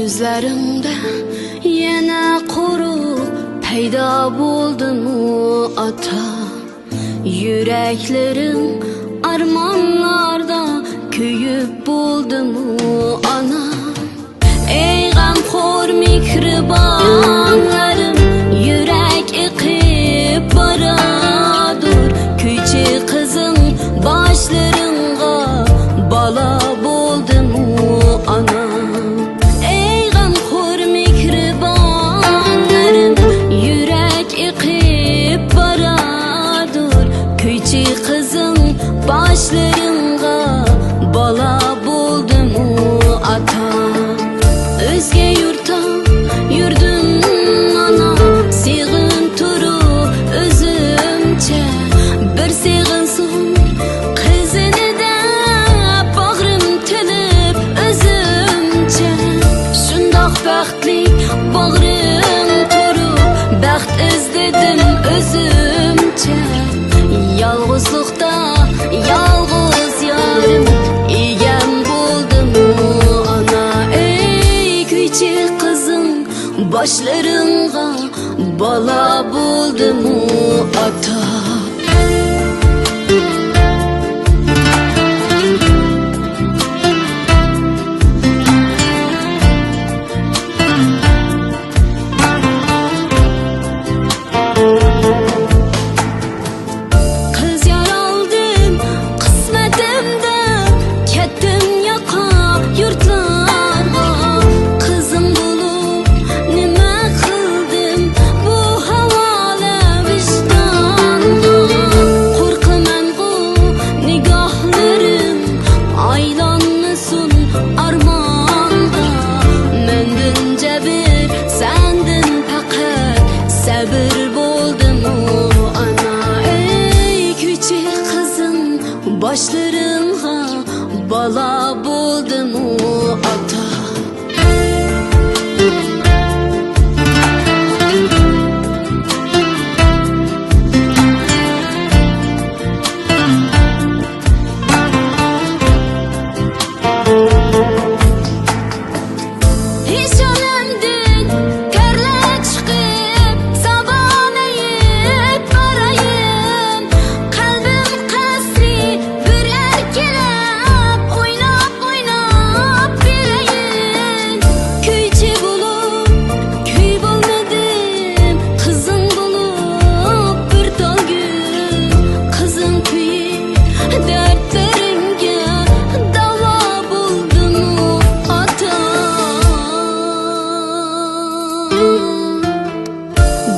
Gözlerimde yana quruq paydo bo'ldimu ata. Yüreklerim armanlarda köyüp bo'ldimu ana. Ey g'amxo'r mehribonlarim, yürek iqib baradur. Kuychi qizim boshlaringga bala bo'ldimu ana. Ey g'amxo'r mehribonlarim, yürek iqib baradur. Kuychi qizim boshlaringga bala bo'ldimu ata. Özge yurtta yurdum ana, segin turup özümçe. Bir segin son kızını da bağrım tilip özümçe. Şundaq baxtlik bağrım turup baxt izledim özümçe. Yalğızlıqda yalğız yarım egem bo'ldimu ana. Kuychi qizim boshlaringga bala bo'ldimu ata. Sabır bo'ldimu ana. Ey kuychi qizim boshlaringga bala bo'ldimu ata.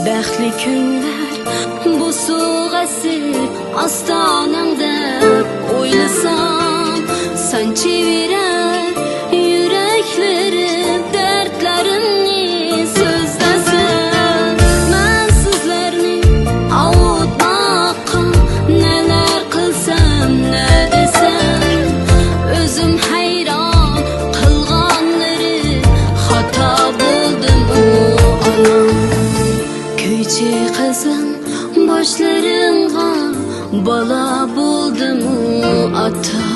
Baxtli kunlar bu so'g'asi ostonangda o'ylasam, sen çevirer yüreklerim dertlerimni so'zlasam. Men sizlarni avutmoqqa neler qilsam, ne desem. O'zim hayron qilganlari xato bo'ldimu ana. Kuychi qizim boshlaringga bala bo'ldimu ata.